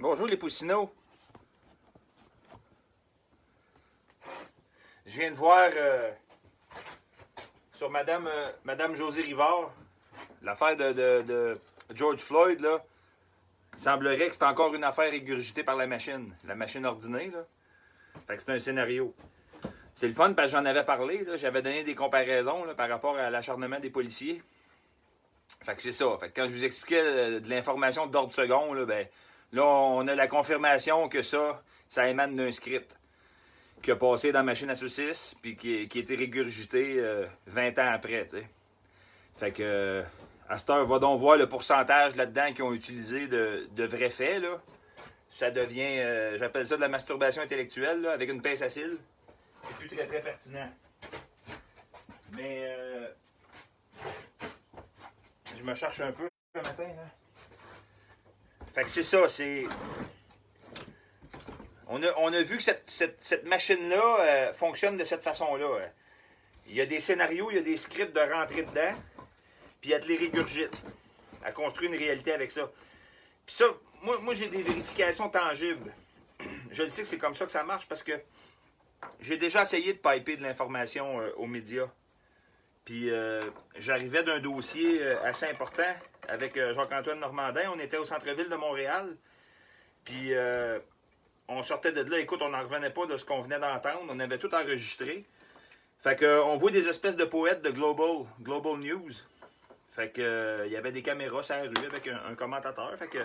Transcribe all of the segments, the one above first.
Bonjour les poussinots. Je viens de voir sur Madame Josée Rivard, l'affaire de George Floyd, là. Il semblerait que c'est encore une affaire régurgitée par la machine ordinée, là. Fait que c'est un scénario. C'est le fun parce que j'en avais parlé, là. J'avais donné des comparaisons là, par rapport à l'acharnement des policiers. Fait que c'est ça. Fait que quand je vous expliquais de l'information d'ordre second, là, ben, là, on a la confirmation que ça émane d'un script qui a passé dans la machine à saucisses puis qui a été régurgité 20 ans après, tu sais. Fait que, à cette heure, va donc voir le pourcentage là-dedans qu'ils ont utilisé de vrais faits, là. Ça devient, j'appelle ça de la masturbation intellectuelle, là, avec une pince à cils. C'est plus très, très pertinent. Mais, je me cherche un peu le matin, là. Fait que c'est ça, c'est... On a vu que cette machine-là fonctionne de cette façon-là. Il y a des scénarios, il y a des scripts de rentrer dedans, puis elle te les régurgite. Elle construit une réalité avec ça. Puis ça, moi j'ai des vérifications tangibles. Je le sais que c'est comme ça que ça marche parce que j'ai déjà essayé de piper de l'information aux médias. Puis j'arrivais d'un dossier assez important avec Jacques-Antoine Normandin. On était au centre-ville de Montréal. Puis on sortait de là. Écoute, on n'en revenait pas de ce qu'on venait d'entendre. On avait tout enregistré. Fait qu'on voit des espèces de poètes de Global News. Fait que il y avait des caméras sur la rue avec un commentateur. Fait que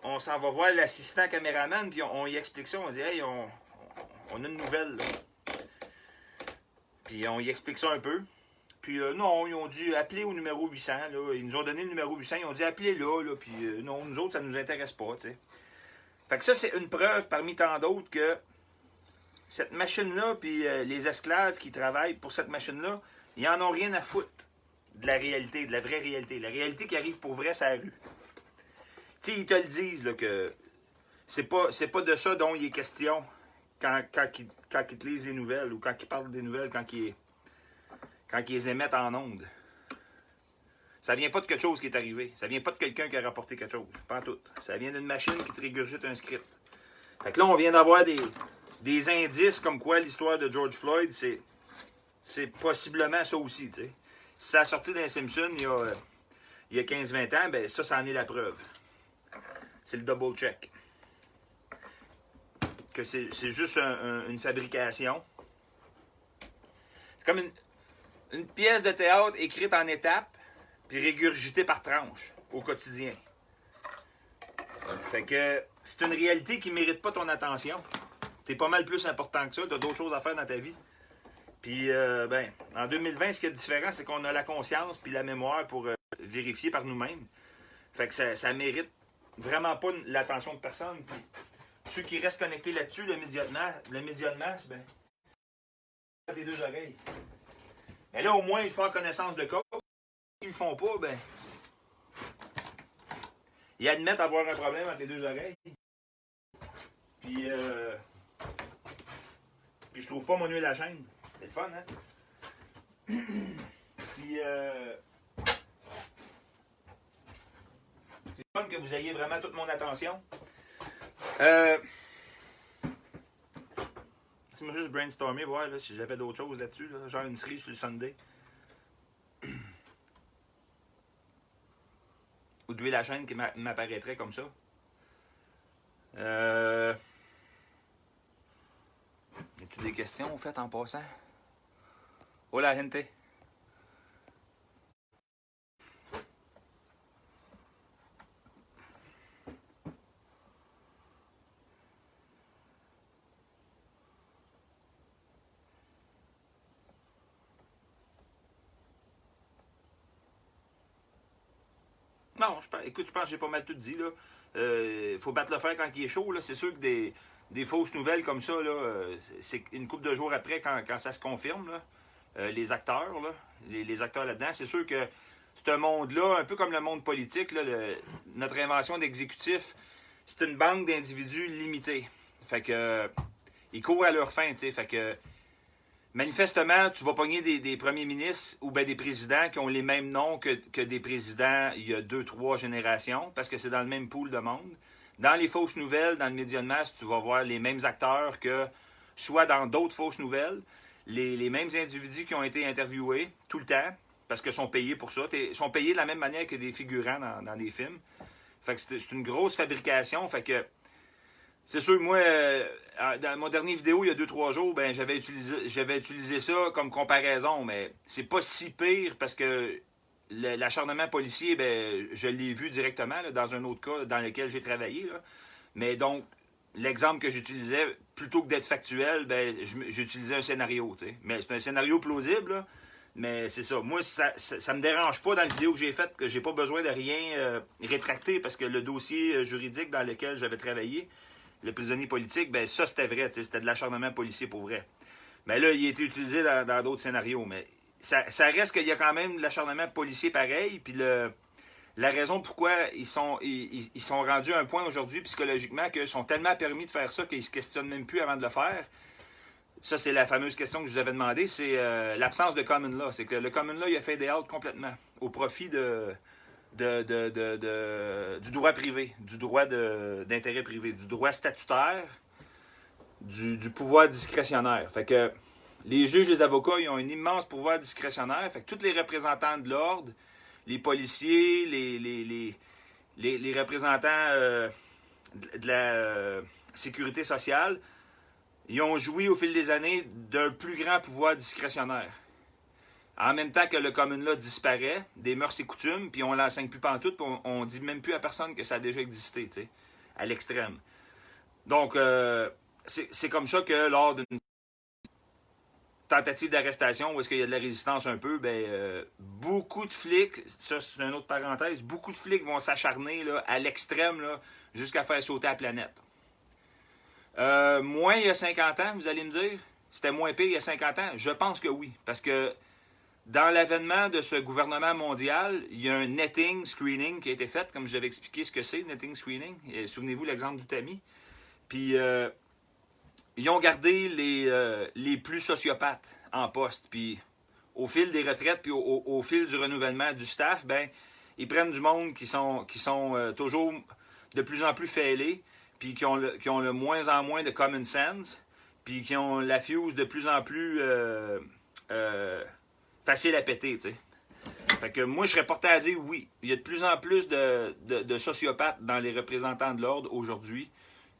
on s'en va voir l'assistant caméraman. Puis on y explique ça. On dit, hey, on a une nouvelle, là. Puis on y explique ça un peu. Puis non, ils ont dit appeler au numéro 800. Là. Ils nous ont donné le numéro 800. Ils ont dit appelez là. Puis non, nous autres, ça ne nous intéresse pas. T'sais. Fait que ça, c'est une preuve parmi tant d'autres que cette machine-là, puis les esclaves qui travaillent pour cette machine-là, ils n'en ont rien à foutre de la réalité, de la vraie réalité. La réalité qui arrive pour vrai, c'est la rue. Tu sais, ils te le disent là, que c'est pas de ça dont il est question quand ils te lisent les nouvelles ou quand ils parlent des nouvelles, quand ils les émettent en ondes. Ça vient pas de quelque chose qui est arrivé. Ça vient pas de quelqu'un qui a rapporté quelque chose. Pas tout. Ça vient d'une machine qui te régurgite un script. Fait que là, on vient d'avoir des indices comme quoi l'histoire de George Floyd, c'est possiblement ça aussi, tu sais. Si ça a sorti d'un Simpson il y a 15-20 ans, ben ça en est la preuve. C'est le double check. Que c'est juste une fabrication. C'est comme une pièce de théâtre écrite en étapes puis régurgitée par tranche au quotidien. Fait que c'est une réalité qui ne mérite pas ton attention. T'es pas mal plus important que ça, t'as d'autres choses à faire dans ta vie. Puis, en 2020, ce qui est différent, c'est qu'on a la conscience puis la mémoire pour vérifier par nous-mêmes. Fait que ça mérite vraiment pas l'attention de personne. Puis, ceux qui restent connectés là-dessus, le média de masse, ben, les deux oreilles. Mais là, au moins, ils font connaissance de cause. S'ils le font pas, ben, ils admettent avoir un problème entre les deux oreilles. Puis je trouve pas mon nuit la chaîne. C'est le fun, hein? Puis c'est le fun que vous ayez vraiment toute mon attention. Laissez-moi juste brainstormer, voir là, si j'avais d'autres choses là-dessus, là, genre une série sur le Sunday. Ou de la chaîne qui m'apparaîtrait comme ça. As-tu des questions, au fait, en passant? Hola, gente. Non, écoute, je pense que j'ai pas mal tout dit, là. Faut battre le fer quand il est chaud, là. C'est sûr que des fausses nouvelles comme ça, là, c'est une couple de jours après, quand ça se confirme, là, les acteurs, là, les acteurs là-dedans, c'est sûr que c'est un monde-là, un peu comme le monde politique, là, notre invention d'exécutif, c'est une banque d'individus limitée. Fait que ils courent à leur fin, tu sais. Fait que manifestement, tu vas pogner des premiers ministres ou bien des présidents qui ont les mêmes noms que des présidents il y a 2-3 générations, parce que c'est dans le même pool de monde. dans les fausses nouvelles, dans le média de masse, tu vas voir les mêmes acteurs que soit dans d'autres fausses nouvelles, les mêmes individus qui ont été interviewés tout le temps, parce qu'ils sont payés pour ça. Ils sont payés de la même manière que des figurants dans des films. Fait que c'est une grosse fabrication. Fait que c'est sûr, moi, dans mon dernier vidéo, il y a 2-3 jours, ben j'avais utilisé ça comme comparaison, mais c'est pas si pire parce que l'acharnement policier, ben, je l'ai vu directement là, dans un autre cas dans lequel j'ai travaillé. Là. Mais donc, l'exemple que j'utilisais, plutôt que d'être factuel, ben, j'utilisais un scénario. T'sais. Mais c'est un scénario plausible, là, mais c'est ça. Moi, ça me dérange pas dans la vidéo que j'ai faite, que j'ai pas besoin de rien rétracter parce que le dossier juridique dans lequel j'avais travaillé, le prisonnier politique, ben ça, c'était vrai. C'était de l'acharnement policier pour vrai. Mais là, il a été utilisé dans d'autres scénarios. Mais ça reste qu'il y a quand même de l'acharnement policier pareil. Puis la raison pourquoi ils sont rendus à un point aujourd'hui, psychologiquement, qu'ils sont tellement permis de faire ça qu'ils ne se questionnent même plus avant de le faire. Ça, c'est la fameuse question que je vous avais demandé. C'est l'absence de common law. C'est que le common law, il a fade out complètement au profit du droit privé, du droit d'intérêt privé, du droit statutaire, du pouvoir discrétionnaire. Fait que les juges et les avocats, ils ont un immense pouvoir discrétionnaire. Fait que tous les représentants de l'ordre, les policiers, les représentants de la sécurité sociale, ils ont joui au fil des années d'un plus grand pouvoir discrétionnaire. En même temps que le common law disparaît des mœurs et coutumes, puis on l'enseigne plus pantoute, puis on dit même plus à personne que ça a déjà existé, tu sais, à l'extrême. Donc, c'est comme ça que lors d'une tentative d'arrestation où est-ce qu'il y a de la résistance un peu, ben, beaucoup de flics, ça c'est une autre parenthèse, beaucoup de flics vont s'acharner là, à l'extrême là, jusqu'à faire sauter la planète. Moins il y a 50 ans, vous allez me dire, c'était moins pire il y a 50 ans? Je pense que oui, parce que dans l'avènement de ce gouvernement mondial, il y a un netting screening qui a été fait, comme je l'avais expliqué ce que c'est, netting screening. Souvenez-vous l'exemple du tamis. Puis, ils ont gardé les plus sociopathes en poste. Puis, au fil des retraites, puis au fil du renouvellement du staff, ben, ils prennent du monde qui sont toujours de plus en plus fêlés, puis qui ont le moins en moins de common sense, puis qui ont la fuse de plus en plus facile à péter, tu sais. Fait que moi, je serais porté à dire oui. Il y a de plus en plus de sociopathes dans les représentants de l'ordre aujourd'hui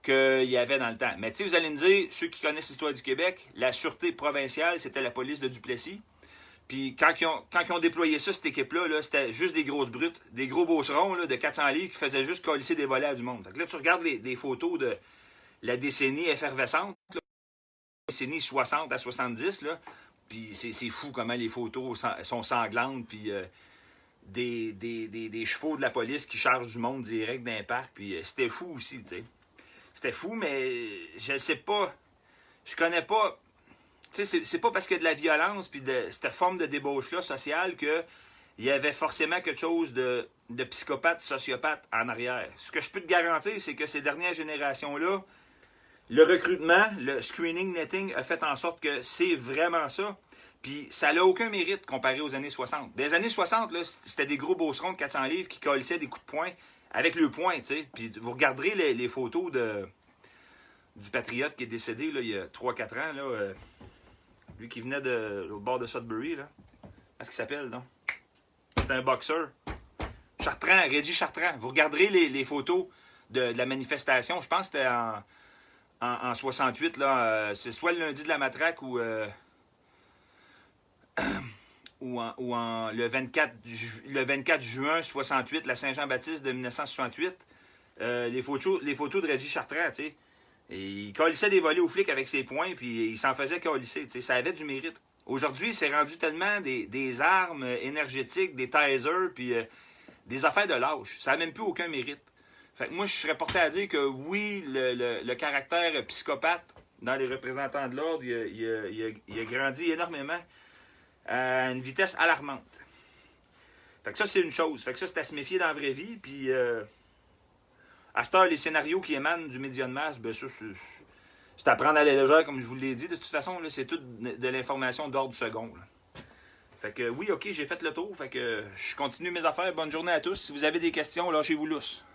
qu'il y avait dans le temps. Mais tu sais, vous allez me dire, ceux qui connaissent l'histoire du Québec, la sûreté provinciale, c'était la police de Duplessis. Puis quand ils ont déployé ça, cette équipe-là, -là, c'était juste des grosses brutes, des gros beaucerons là, de 400 livres qui faisaient juste colisser des volets à du monde. Fait que là, tu regardes des photos de la décennie effervescente, là, la décennie 60 à 70, là, puis c'est fou comment les photos sont sanglantes, puis des chevaux de la police qui chargent du monde direct d'un parc, puis c'était fou aussi, tu sais. C'était fou, mais je sais pas, je connais pas, tu sais, c'est pas parce qu'il y a de la violence, puis de cette forme de débauche-là sociale, qu'il y avait forcément quelque chose de psychopathe, sociopathe en arrière. Ce que je peux te garantir, c'est que ces dernières générations-là, le recrutement, le screening netting a fait en sorte que c'est vraiment ça. Puis ça n'a aucun mérite comparé aux années 60. Des années 60, là, c'était des gros beaucerons de 400 livres qui colissaient des coups de poing avec le poing, tu sais. Puis vous regarderez les photos du patriote qui est décédé là, il y a 3-4 ans, là, lui qui venait de l'autre bord de Sudbury, là. Qu'est-ce qu'il s'appelle, non? C'est un boxeur. Chartrand, Reggie Chartrand. Vous regarderez les photos de la manifestation. Je pense que c'était en 68, là. C'est soit le lundi de la matraque ou le 24 juin 68, la Saint-Jean-Baptiste de 1968. Les photos de Reggie Chartrand, tu sais. Et il colissait des volets aux flics avec ses poings, puis il s'en faisait colisser, tu sais. Ça avait du mérite. Aujourd'hui, c'est rendu tellement des armes énergétiques, des tasers, puis des affaires de lâche. Ça n'a même plus aucun mérite. Fait que moi, je serais porté à dire que oui, le caractère psychopathe dans les représentants de l'ordre, il a grandi énormément à une vitesse alarmante. Fait que ça, c'est une chose. Fait que ça, c'est à se méfier dans la vraie vie. Puis, à cette heure, les scénarios qui émanent du média de masse, ben ça, c'est à prendre à la légère, comme je vous l'ai dit. De toute façon, là, c'est tout de l'information d'ordre second. Là. Fait que oui, ok, j'ai fait le tour. Fait que je continue mes affaires. Bonne journée à tous. Si vous avez des questions, lâchez-vous lousse.